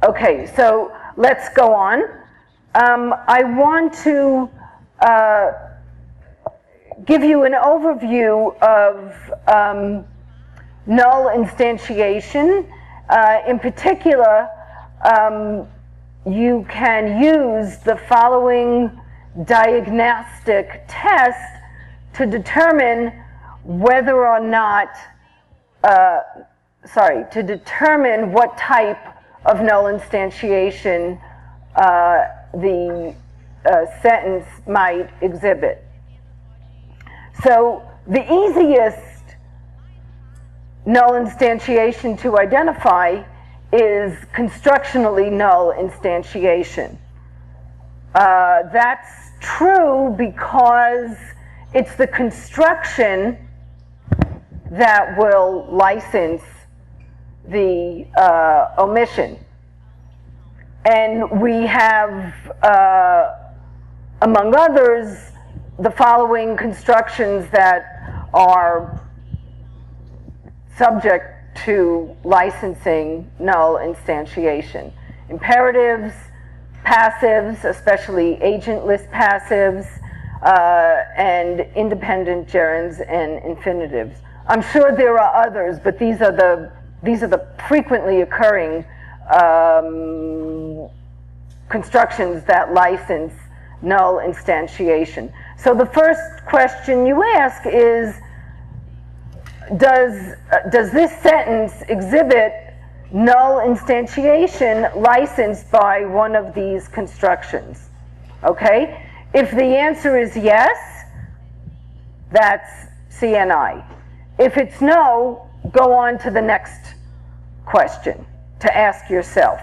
Okay, so let's go on. I want to give you an overview of null instantiation. In particular, you can use the following diagnostic test to determine whether or not, to determine what type of null instantiation the sentence might exhibit. So the easiest null instantiation to identify is constructionally null instantiation. That's true because it's the construction that will license the omission. And we have, among others, the following constructions that are subject to licensing null instantiation. Imperatives, passives, especially agentless passives, and independent gerunds and infinitives. I'm sure there are others, but these are the frequently occurring constructions that license null instantiation. So the first question you ask is, does this sentence exhibit null instantiation licensed by one of these constructions? Okay? If the answer is yes, that's CNI. If it's no, go on to the next question to ask yourself,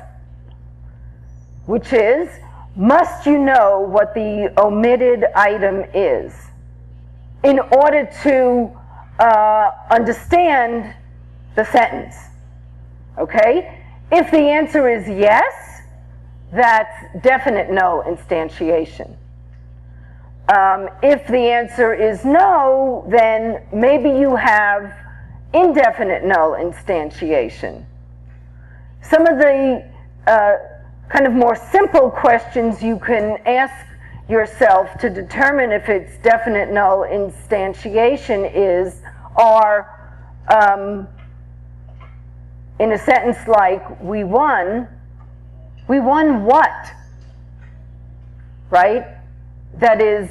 which is, must you know what the omitted item is in order to understand the sentence? Okay? If the answer is yes, that's definite null instantiation. If the answer is no, then maybe you have indefinite null instantiation. Some of the kind of more simple questions you can ask yourself to determine if it's definite null instantiation are in a sentence like, we won what? Right? That is,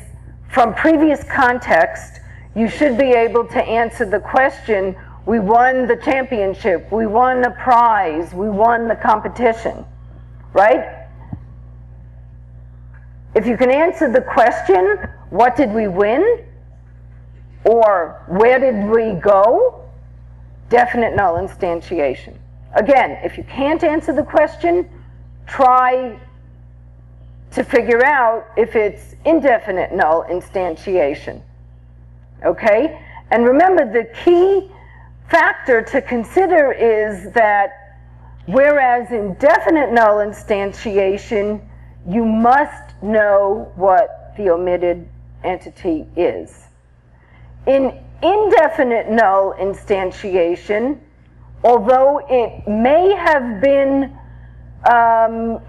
from previous context, you should be able to answer the question, we won the championship, we won a prize, we won the competition, right? If you can answer the question, what did we win? Or where did we go? Definite null instantiation. Again, if you can't answer the question, try to figure out if it's indefinite null instantiation. Okay? And remember, the key factor to consider is that whereas in definite null instantiation, you must know what the omitted entity is. In indefinite null instantiation, although it may have been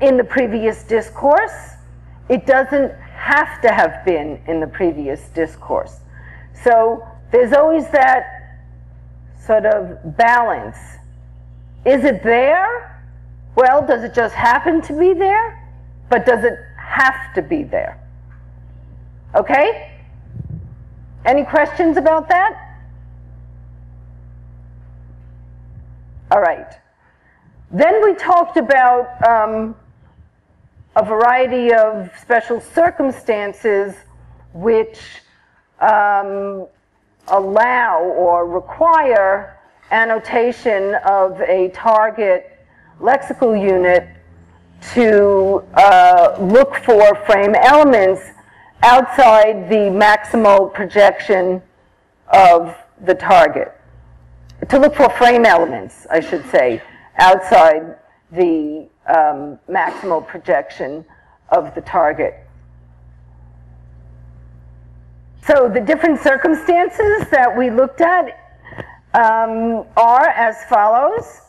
in the previous discourse, it doesn't have to have been in the previous discourse. So there's always that sort of balance. Is it there? Well, does it just happen to be there? But does it have to be there? Okay? Any questions about that? All right. Then we talked about a variety of special circumstances which allow or require annotation of a target lexical unit to look for frame elements outside the maximal projection of the target. To look for frame elements, I should say, outside the maximal projection of the target. So the different circumstances that we looked at are as follows.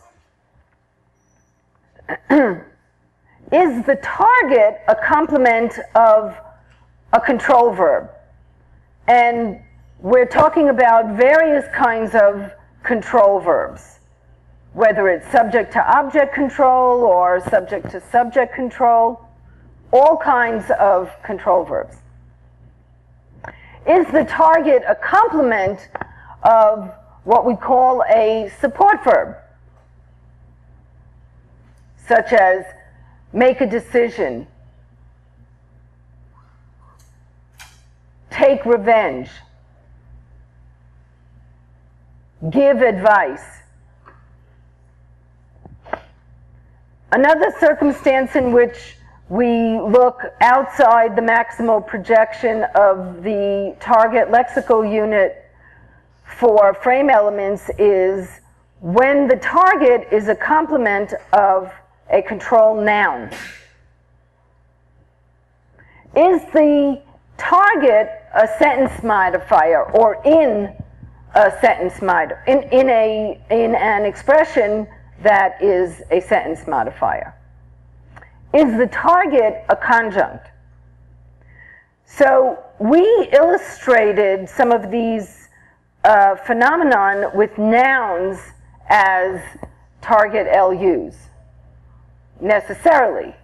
Is the target a complement of a control verb? And we're talking about various kinds of control verbs, whether it's subject to object control or subject to subject control, all kinds of control verbs. Is the target a complement of what we call a support verb, such as make a decision, take revenge, give advice? Another circumstance in which we look outside the maximal projection of the target lexical unit for frame elements is when the target is a complement of a control noun. Is the target a sentence modifier or in a sentence modifier, in an expression that is a sentence modifier? Is the target a conjunct? So we illustrated some of these phenomenon with nouns as target LUs, necessarily.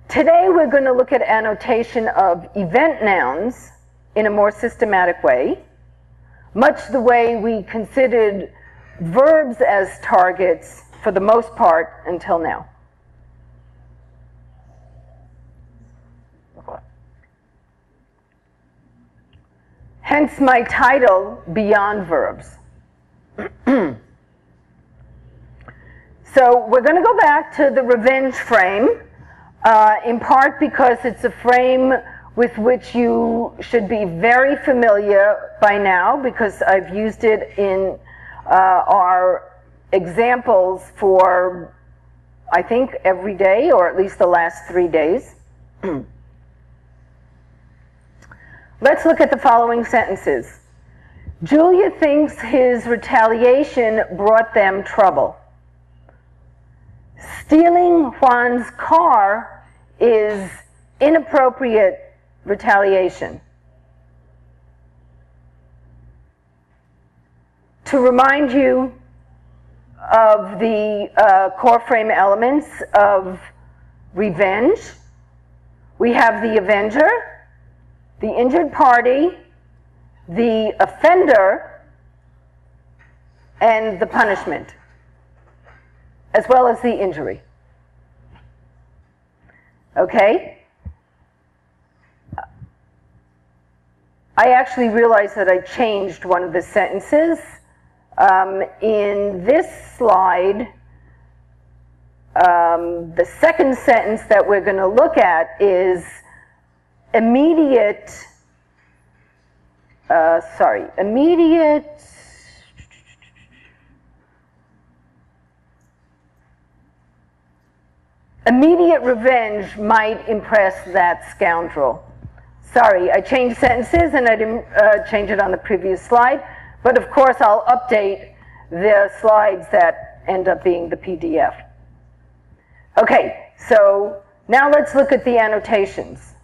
Today we're going to look at annotation of event nouns in a more systematic way, much the way we considered verbs as targets for the most part until now. Hence my title, Beyond Verbs. So we're going to go back to the revenge frame, in part because it's a frame with which you should be very familiar by now, because I've used it in our examples for, I think, every day, or at least the last 3 days. Let's look at the following sentences. Julia thinks his retaliation brought them trouble. Stealing Juan's car is inappropriate retaliation. To remind you of the core frame elements of revenge, we have the avenger, the injured party, the offender, and the punishment, as well as the injury. Okay? I actually realized that I changed one of the sentences. In this slide, the second sentence that we're going to look at is immediate revenge might impress that scoundrel. Sorry, I changed sentences and I didn't change it on the previous slide, but of course I'll update the slides that end up being the PDF. Okay, so now let's look at the annotations.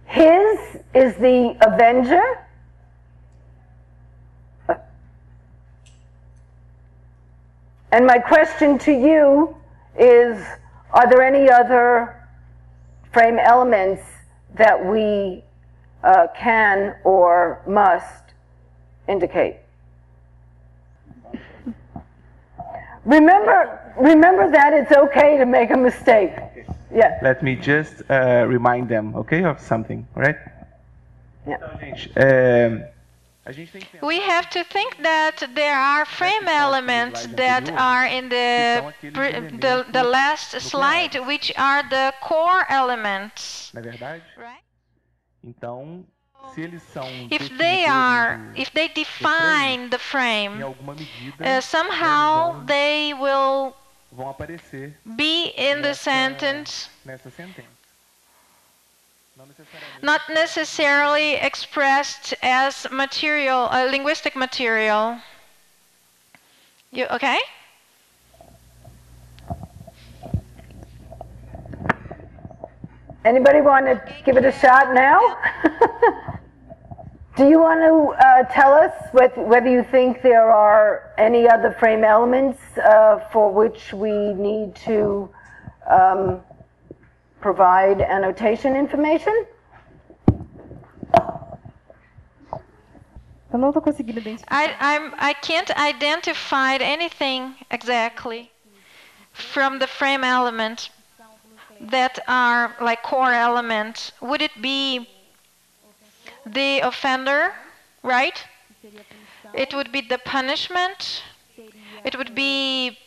His is the avenger. And my question to you is, are there any other frame elements that we can or must indicate? Remember that it's okay to make a mistake. Okay. Yeah. Let me just remind them, okay, of something, right? Yeah. Então, gente, we have to think that there are frame elements that are in the last slide, which are the core elements. não é verdade? Right? Então, se eles são If they define the em frame, alguma medida, somehow they will vão aparecer be in the sentence, nessa sentença. Não necessariamente. not necessarily expressed as material, linguistic material. You okay? Anybody want to give it a shot now? Do you want to tell us whether you think there are any other frame elements for which we need to provide annotation information? Eu não estou conseguindo identificar. I can't identify anything exactly from the frame element that are like core elements. Would it be the offender, right? It would be the punishment. It would be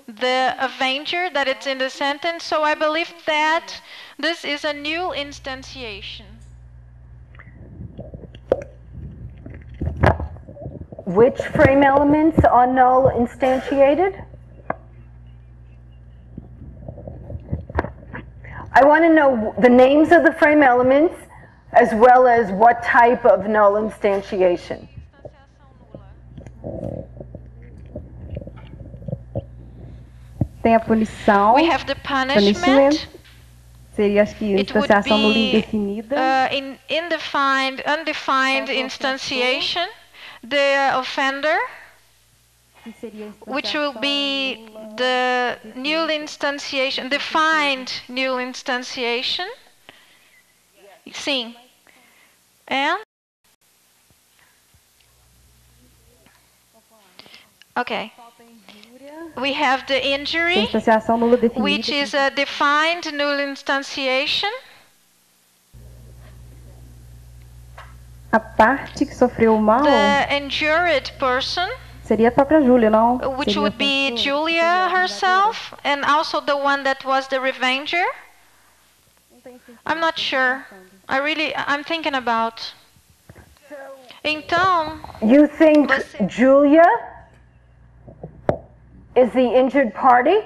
the avenger that it's in the sentence. So I believe that this is a new instantiation. Which frame elements are null instantiated? I want to know the names of the frame elements as well as what type of null instantiation. Tem a punição. We have the punishment. Seria, acho que, It would instanciação nula be indefinida. undefined instantiation. The offender, Que seria which will be the null instantiation, defined null instantiation. Sim. And? Okay. We have the injury, Instanciação nula definida. which is a defined null instantiation. A parte que sofreu o mal The injured person, seria a própria Júlia, não? which Seria would be Julia herself, and also the one that was the revenger. I'm not sure. I'm thinking about. Então, You think Julia is the injured party?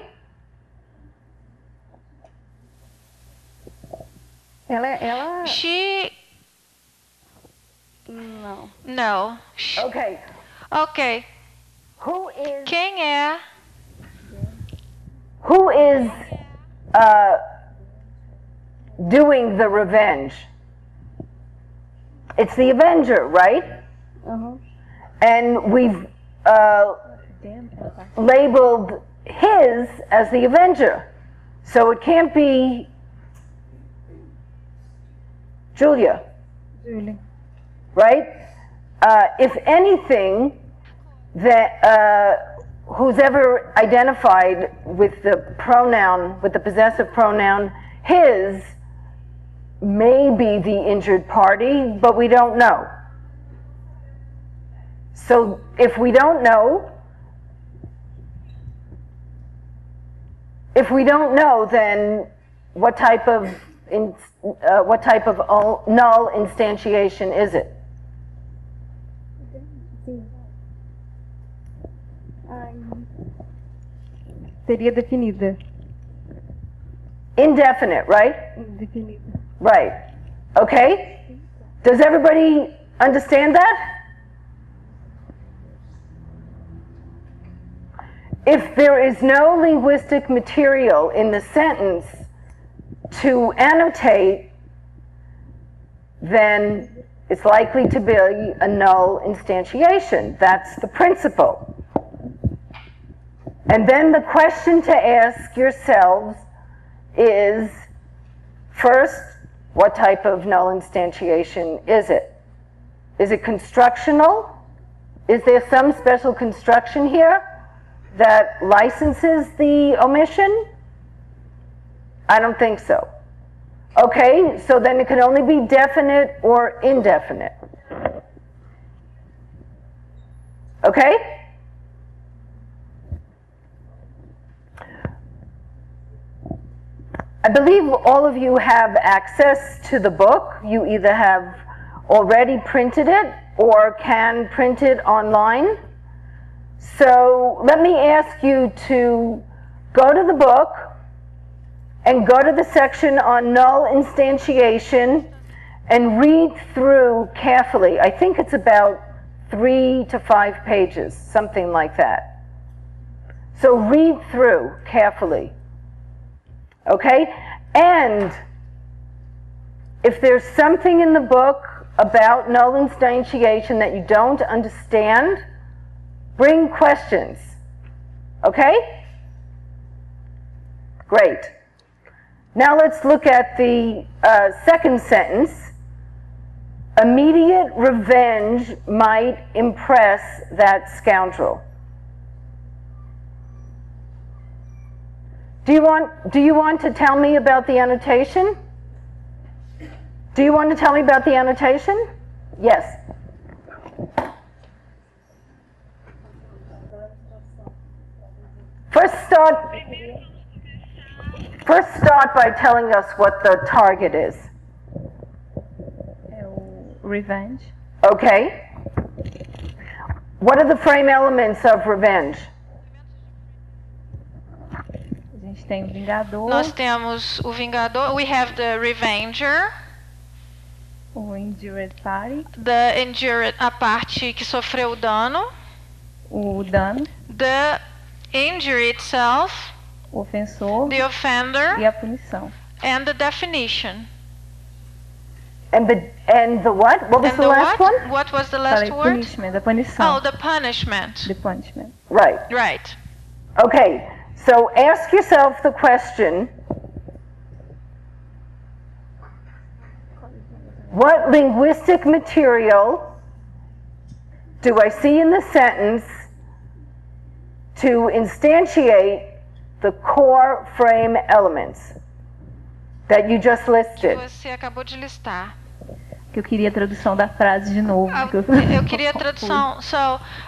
Ela... she, Não. no. Okay. Okay. Who is Quem é? doing the revenge? It's the avenger, right? Uhum. And we've labeled his as the avenger. So it can't be Julia, Júlia. right? If anything, that who's ever identified with the pronoun, with the possessive pronoun his, may be the injured party, but we don't know. So if we don't know, then what type of null instantiation is it? Seria definida. Indefinite, right? Definida. Right. Okay? Does everybody understand that? If there is no linguistic material in the sentence to annotate, then it's likely to be a null instantiation. That's the principle. And then the question to ask yourselves is, first, what type of null instantiation is it? Is it constructional? Is there some special construction here that licenses the omission? I don't think so. Okay, so then it can only be definite or indefinite. Okay? I believe all of you have access to the book. You either have already printed it or can print it online. So let me ask you to go to the book and go to the section on null instantiation and read through carefully. I think it's about 3 to 5 pages, something like that. So read through carefully. Okay? And if there's something in the book about null instantiation that you don't understand, bring questions. Okay? Great. Now let's look at the second sentence. Immediate revenge might impress that scoundrel. Do you want to tell me about the annotation? Do you want to tell me about the annotation? Yes. First start by telling us what the target is. Revenge. Okay. What are the frame elements of revenge? A gente tem o Vingador. Nós temos o Vingador. We have the Revenger. O Injured Party. The Injured, a parte que sofreu o dano. O dano. The injury itself. O ofensor. The offender. E a punição. And the definition. And the what? What was and the last what? one? What was the last word? Punishment, the punição. Oh, the punishment. The punishment. Right. Right. Okay, so ask yourself the question, what linguistic material do I see in the sentence to instantiate the core frame elements that you just listed? Você acabou de listar. Que eu queria a tradução da frase de novo. Eu queria a tradução. So,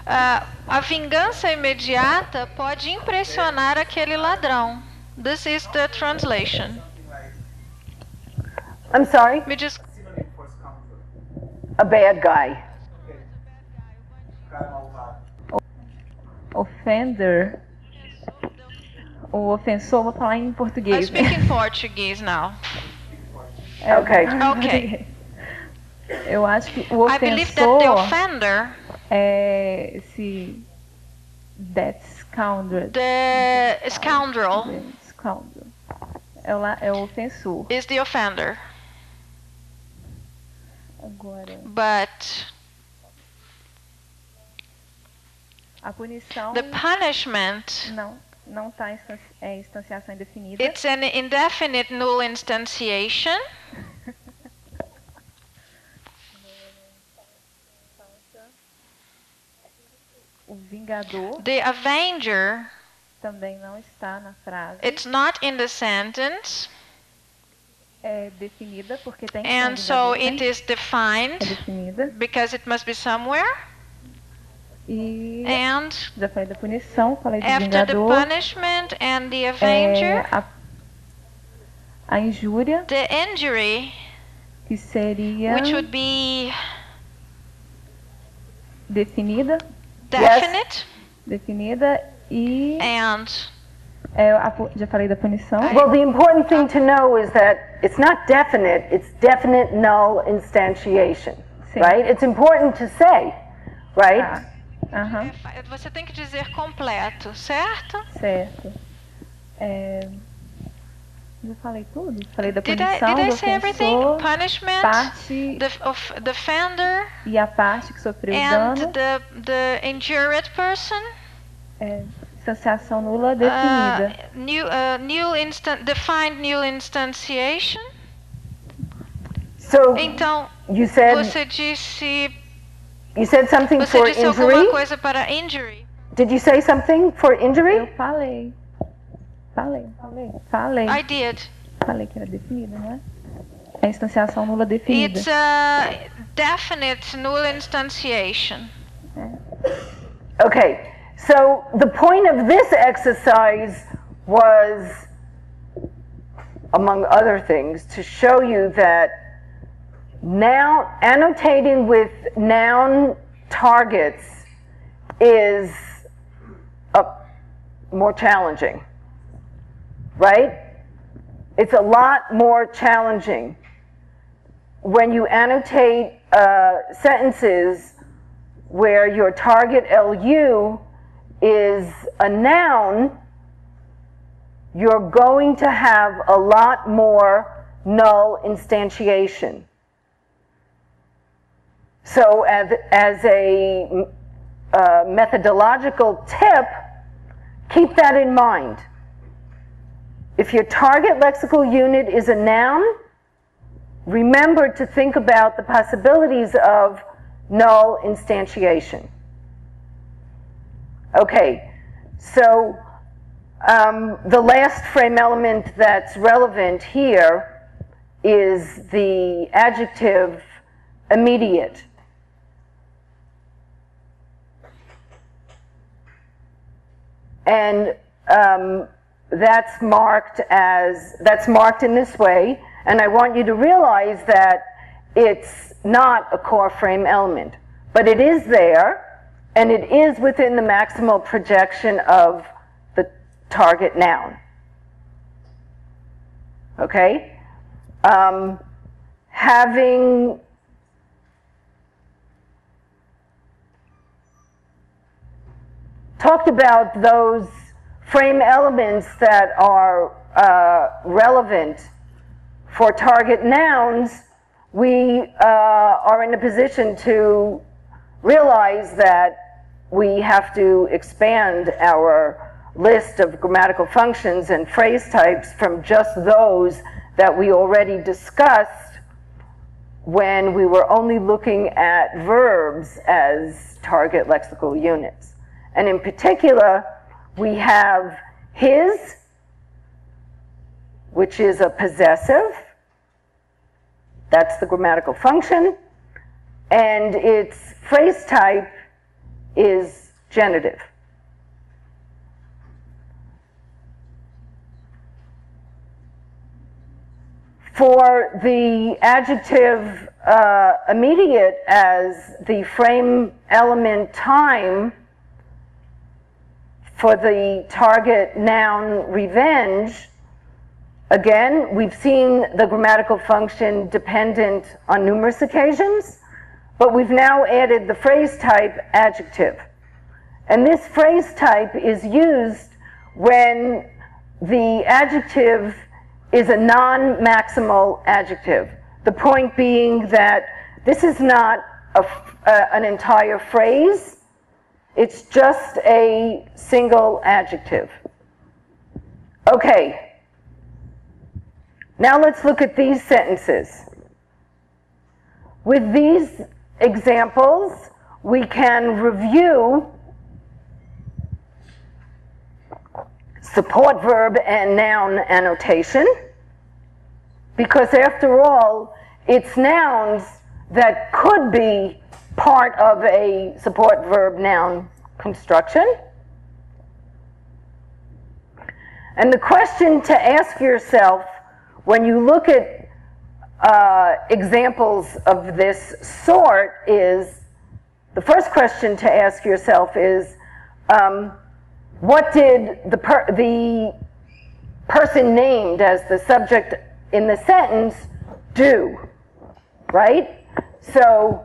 a vingança imediata pode impressionar aquele ladrão. This is the translation. I'm sorry? Me diz. A bad guy. Offender. O ofensor, vou falar em I português. speak in Portuguese now. Okay. Okay. Eu acho que o I believe that the ofensor offender, é esse that scoundrel. the scoundrel, Scoundrel. É o ofensor. is the offender. Agora, But a punição the punishment, não está em instanciação indefinida. it's an indefinite null instantiation. O Vingador The avenger, também não está na frase. it's not in the sentence, É definida porque tem que and ser so Vingador, it is é defined definida. because it must be somewhere. E And já falei da punição, falei do after the Vingador. punishment and the avenger, A injúria, the injury, que seria which would be definida, definite, e and já falei da punição. Well, the important thing to know is that it's not definite, it's definite null instantiation, Sim. right? It's important to say, right? Aham, você tem que dizer completo, certo? certo. Já falei tudo? Falei da Did punição, I do say everything? ofensor, Punishment, parte the offender, e a parte que sofreu o and dano, the injured person. instanciação nula definida. Defined new instantiation. So Então, you said something você for disse injury? alguma coisa para injury. Did you say something for injury? Eu falei. I did. Falei que era definida, não é? É instanciação nula definida. It's a definite null instantiation. Okay, so the point of this exercise was, among other things, to show you that now annotating with noun targets is more challenging, right? It's a lot more challenging when you annotate sentences where your target LU is a noun, you're going to have a lot more null instantiation. So as a methodological tip, keep that in mind. If your target lexical unit is a noun, remember to think about the possibilities of null instantiation. Okay, so the last frame element that's relevant here is the adjective immediate. And that's marked in this way, and I want you to realize that it's not a core frame element, but it is there, and it is within the maximal projection of the target noun. Okay? Having talked about those frame elements that are relevant for target nouns, we are in a position to realize that we have to expand our list of grammatical functions and phrase types from just those that we already discussed when we were only looking at verbs as target lexical units. And in particular, we have his, which is a possessive. That's the grammatical function. And its phrase type is genitive. For the adjective immediate as the frame element time for the target noun revenge, again, we've seen the grammatical function dependent on numerous occasions, but we've now added the phrase type adjective. And this phrase type is used when the adjective is a non-maximal adjective. The point being that this is not an entire phrase, it's just a single adjective. Okay, now let's look at these sentences. With these examples, we can review support verb and noun annotation, because after all, it's nouns that could be part of a support verb noun construction. And the question to ask yourself when you look at examples of this sort is, the first question to ask yourself is, what did the person named as the subject in the sentence do, right? So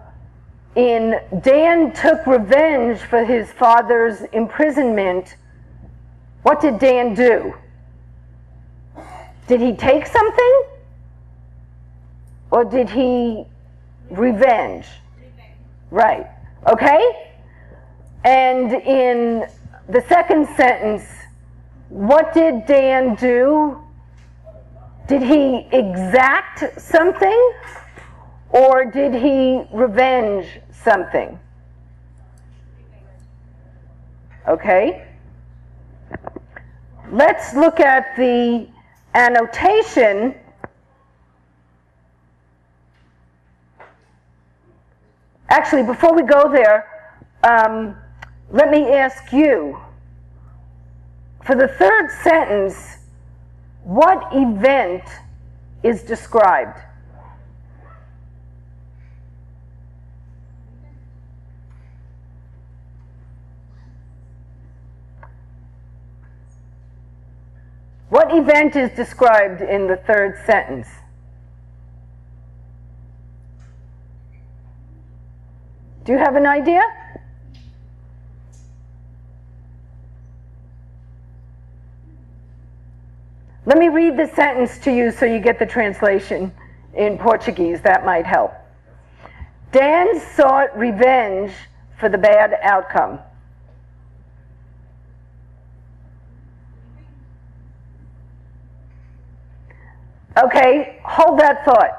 in Dan took revenge for his father's imprisonment, what did Dan do? Did he take something? Or did he revenge? Right, okay? And in the second sentence, what did Dan do? Did he exact something? Or did he revenge something? Okay? Let's look at the annotation. Actually, before we go there, let me ask you, for the third sentence, what event is described? What event is described in the third sentence? Do you have an idea? Let me read the sentence to you so you get the translation in Portuguese. That might help. Dan sought revenge for the bad outcome. Okay, hold that thought.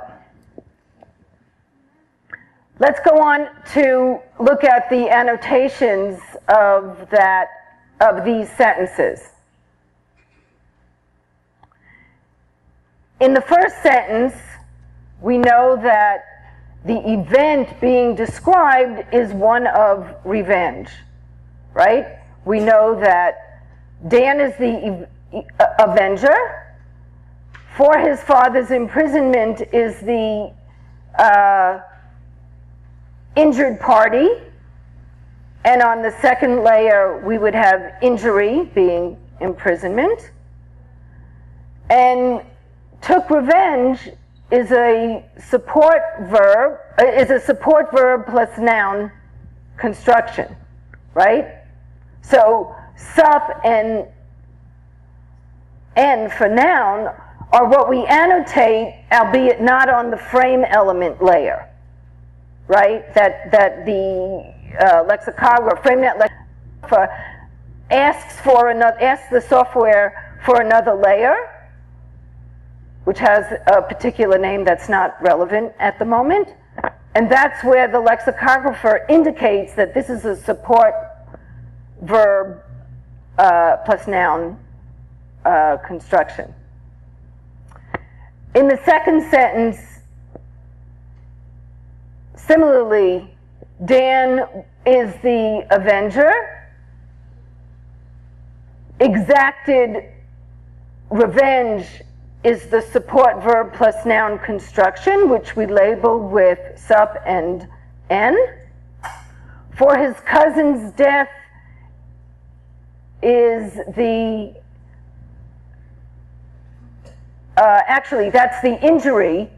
Let's go on to look at the annotations of these sentences. In the first sentence, we know that the event being described is one of revenge, right? We know that Dan is the avenger. For his father's imprisonment is the injured party. And on the second layer, we would have injury being imprisonment. And took revenge is a support verb plus noun construction, right? So sup and n for noun are what we annotate, albeit not on the frame element layer, right? That the lexicographer, FrameNet lexicographer, asks the software for another layer, which has a particular name that's not relevant at the moment. And that's where the lexicographer indicates that this is a support verb plus noun construction. In the second sentence, similarly, Dan is the avenger, exacted revenge is the support verb plus noun construction, which we labeled with sup and n. For his cousin's death is the, actually that's the injury,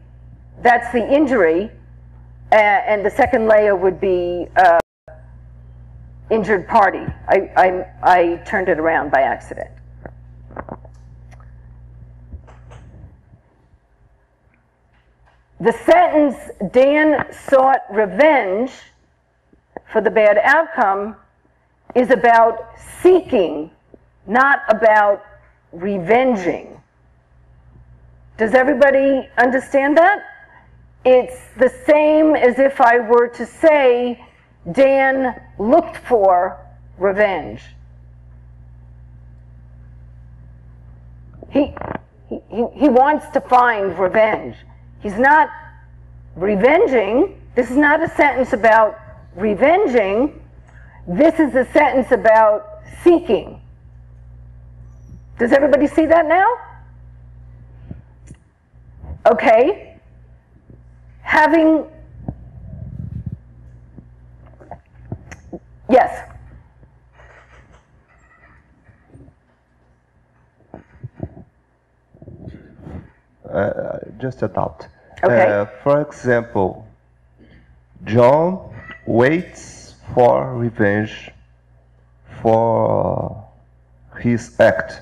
and the second layer would be injured party. I turned it around by accident. The sentence, Dan sought revenge for the bad outcome, is about seeking, not about revenging. Does everybody understand that? It's the same as if I were to say Dan looked for revenge. He wants to find revenge. He's not revenging. This is not a sentence about revenging. This is a sentence about seeking. Does everybody see that now? Okay. Having, yes. Just a doubt. Okay. For example, John waits for revenge for his act.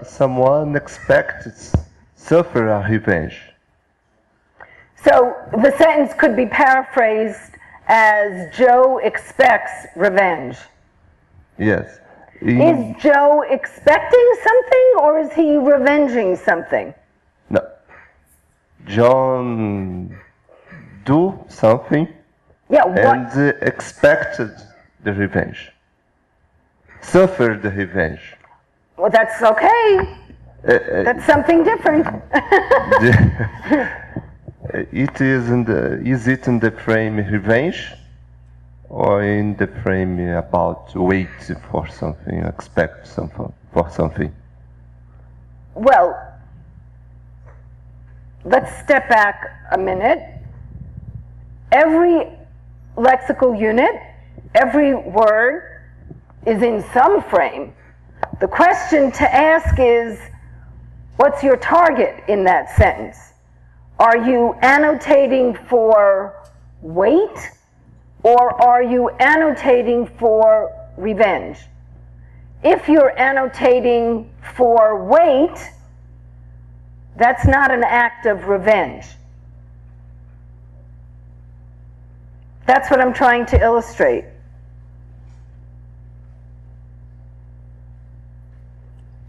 Someone expects suffer a revenge. So the sentence could be paraphrased as Joe expects revenge. Yes. Is Joe expecting something or is he revenging something? No. John do something and expected the revenge. Suffered the revenge. Well, that's okay. That's something different. Is it in the frame revenge? Or in the frame about wait for something, expect something for something? Well, let's step back a minute. Every lexical unit, every word is in some frame. The question to ask is, what's your target in that sentence? Are you annotating for wait? Or are you annotating for revenge? if you're annotating for wait, that's not an act of revenge. That's what I'm trying to illustrate.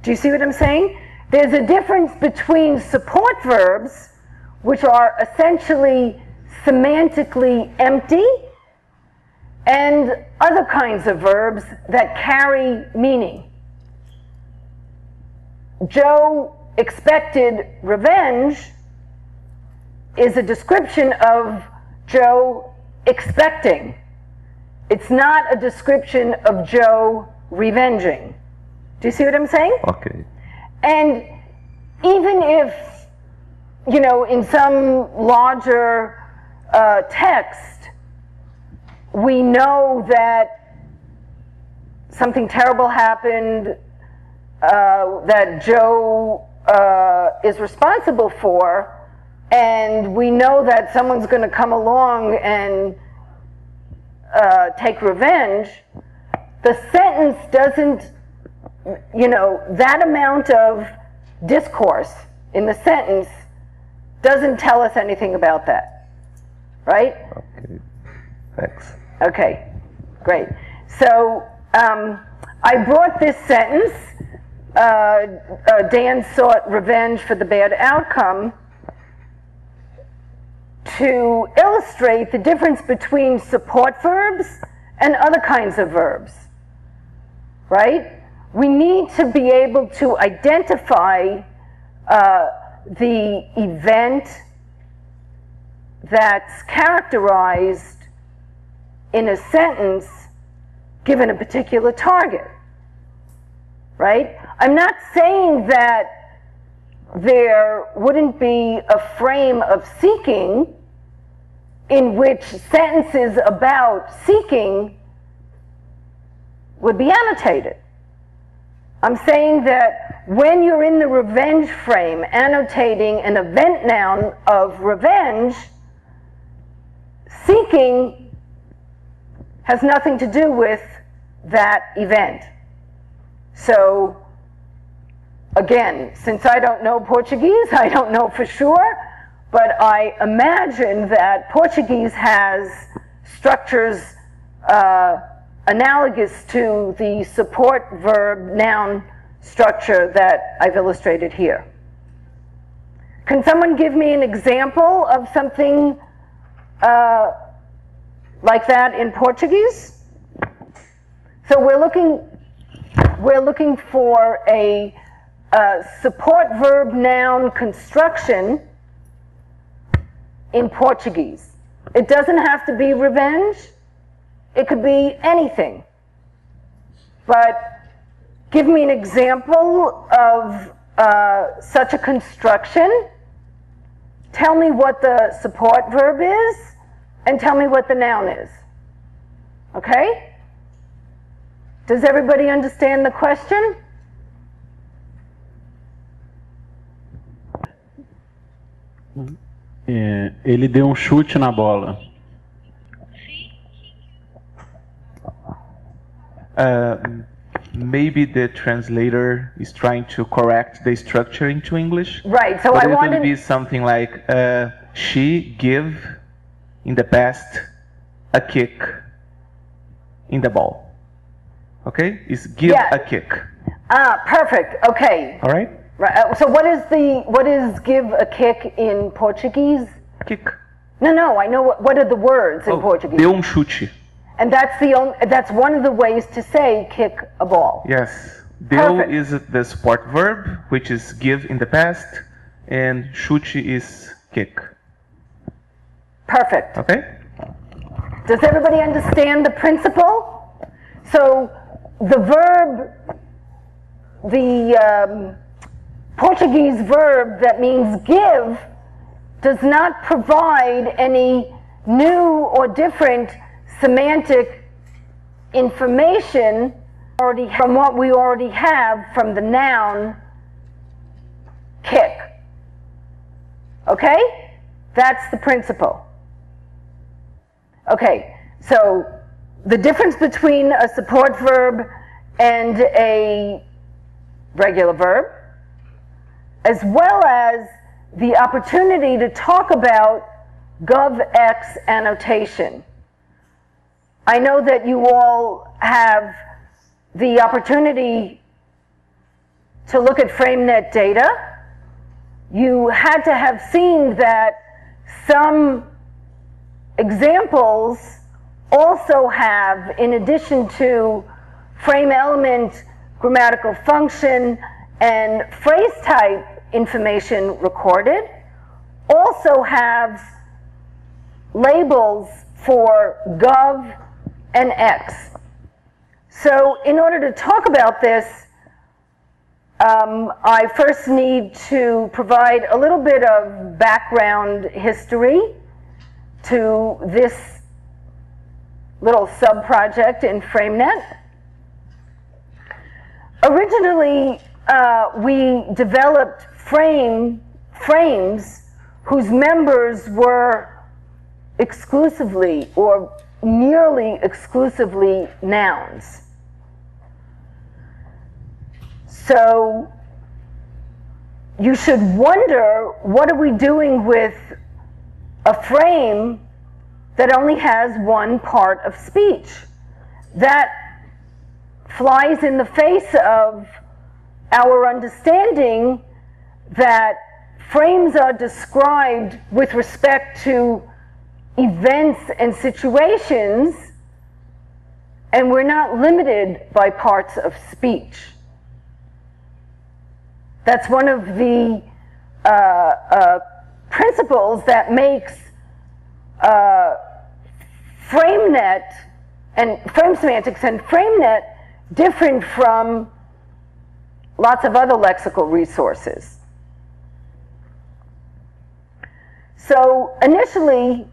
Do you see what I'm saying? There's a difference between support verbs, which are essentially semantically empty, and other kinds of verbs that carry meaning. Joe expected revenge is a description of Joe expecting. It's not a description of Joe revenging. Do you see what I'm saying? Okay. And even if, you know, in some larger text, we know that something terrible happened that Joe is responsible for, and we know that someone's going to come along and take revenge, the sentence doesn't, you know, that amount of discourse in the sentence doesn't tell us anything about that, right? Okay, thanks. Okay, great. So I brought this sentence, Dan sought revenge for the bad outcome, to illustrate the difference between support verbs and other kinds of verbs, right? We need to be able to identify the event that's characterized in a sentence given a particular target, right? I'm not saying that there wouldn't be a frame of seeking in which sentences about seeking would be annotated. I'm saying that when you're in the revenge frame annotating an event noun of revenge, seeking has nothing to do with that event. So again, since I don't know Portuguese, I don't know for sure, but I imagine that Portuguese has structures analogous to the support verb noun structure that I've illustrated here. Can someone give me an example of something like that in Portuguese? So we're looking for a support verb noun construction in Portuguese. It doesn't have to be revenge. It could be anything. But give me an example of such a construction. Tell me what the support verb is, and tell me what the noun is. Okay? Does everybody understand the question? Ele deu chute na bola. Maybe the translator is trying to correct the structure into English. Right, so but I it wanted would be something like she gave in the past a kick in the ball. Okay? It's give a kick. Ah, perfect. Okay. All right? Right. So what is give a kick in Portuguese? Kick. No, I know what are the words in Portuguese. Deu chute. And that's one of the ways to say kick a ball. Yes. Deu Perfect. is the support verb, which is give in the past, and chute is kick. Perfect. Okay? Does everybody understand the principle? So the verb, the Portuguese verb that means give does not provide any new or different semantic information from what we already have from the noun kick. Okay? That's the principle. Okay, so the difference between a support verb and a regular verb, as well as the opportunity to talk about GovX annotation. I know that you all have the opportunity to look at FrameNet data. You had to have seen that some examples also have, in addition to frame element, grammatical function, and phrase type information recorded, also have labels for gov and x. So in order to talk about this, I first need to provide a little bit of background history to this little sub-project in FrameNet. Originally, we developed frames whose members were exclusively or nearly exclusively nouns. So you should wonder, what are we doing with a frame that only has one part of speech? That flies in the face of our understanding that frames are described with respect to events and situations, and we're not limited by parts of speech. That's one of the principles that makes FrameNet and frame semantics and FrameNet different from lots of other lexical resources. So initially,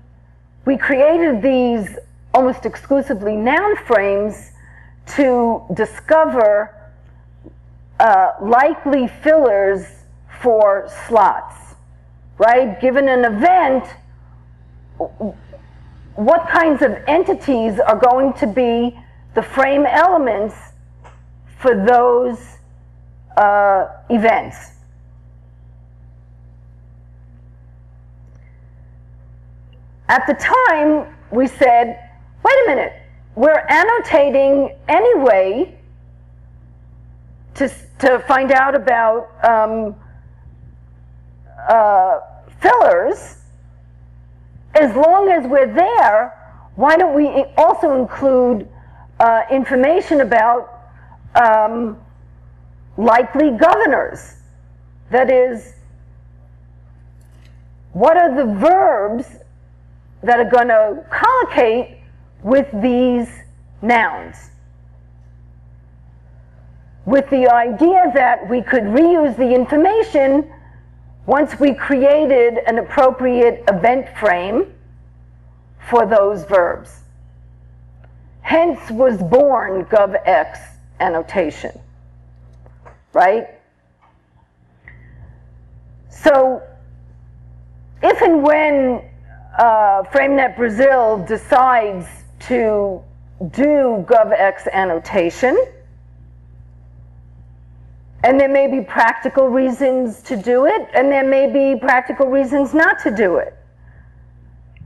we created these almost exclusively noun frames to discover likely fillers for slots, right? Given an event, what kinds of entities are going to be the frame elements for those events? At the time, we said, wait a minute, we're annotating anyway to find out about fillers. As long as we're there, why don't we also include information about likely governors? That is, what are the verbs that are going to collocate with these nouns? With the idea that we could reuse the information once we created an appropriate event frame for those verbs. Hence was born GovX annotation, right? So if and when FrameNet Brazil decides to do GovX annotation, and there may be practical reasons to do it, and there may be practical reasons not to do it.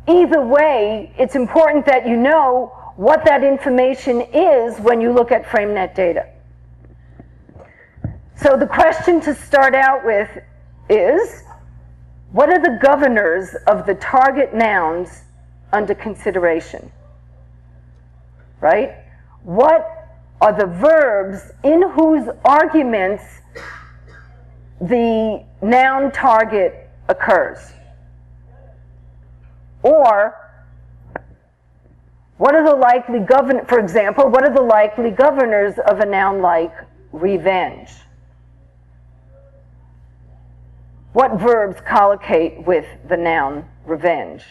Either way, it's important that you know what that information is when you look at FrameNet data. So the question to start out with is, what are the governors of the target nouns under consideration? Right? What are the verbs in whose arguments the noun target occurs? Or, what are the likely for example, what are the likely governors of a noun like revenge? What verbs collocate with the noun revenge?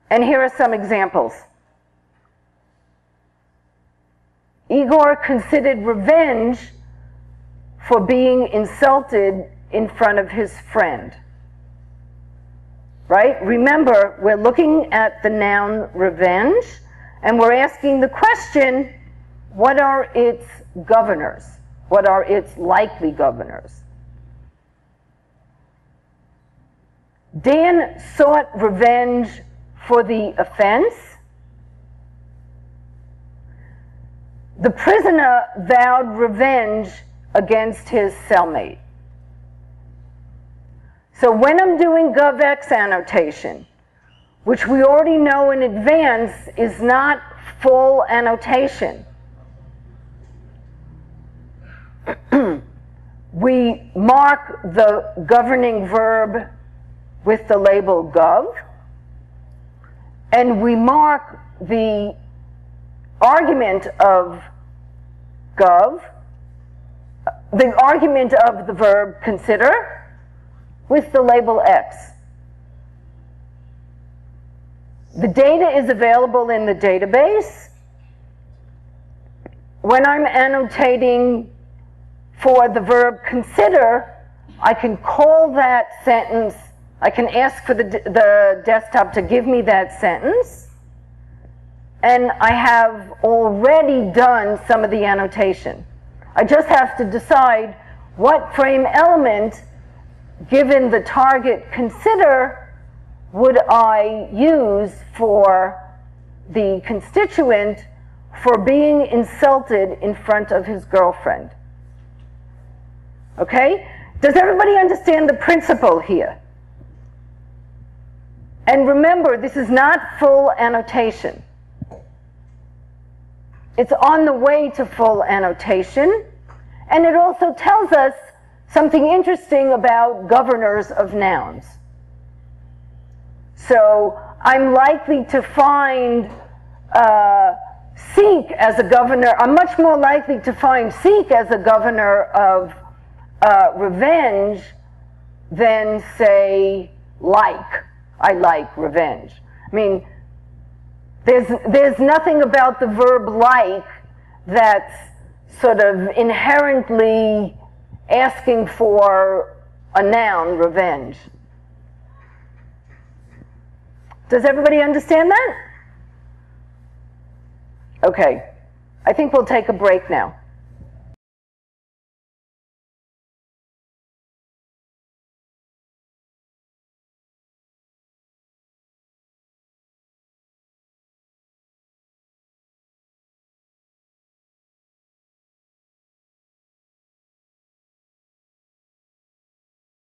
And here are some examples. Igor considered revenge for being insulted in front of his friend. Right? Remember, we're looking at the noun revenge, And we're asking the question, what are its governors? What are its likely governors? Dan sought revenge for the offense. The prisoner vowed revenge against his cellmate. So when I'm doing GovX annotation, which we already know in advance is not full annotation, we mark the governing verb with the label gov, and we mark the argument of gov, the argument of the verb consider, with the label X. The data is available in the database. When I'm annotating for the verb consider, I can call that sentence, I can ask for the desktop to give me that sentence, and I have already done some of the annotation. I just have to decide what frame element, given the target consider, would I use for the constituent for being insulted in front of his girlfriend. Okay? Does everybody understand the principle here? And remember, this is not full annotation. It's on the way to full annotation, and it also tells us something interesting about governors of nouns. So I'm likely to find seek as a governor, I'm much more likely to find seek as a governor of revenge than, say, like. I like revenge. I mean, there's nothing about the verb like that's sort of inherently asking for a noun, revenge. Does everybody understand that? Okay, I think we'll take a break now.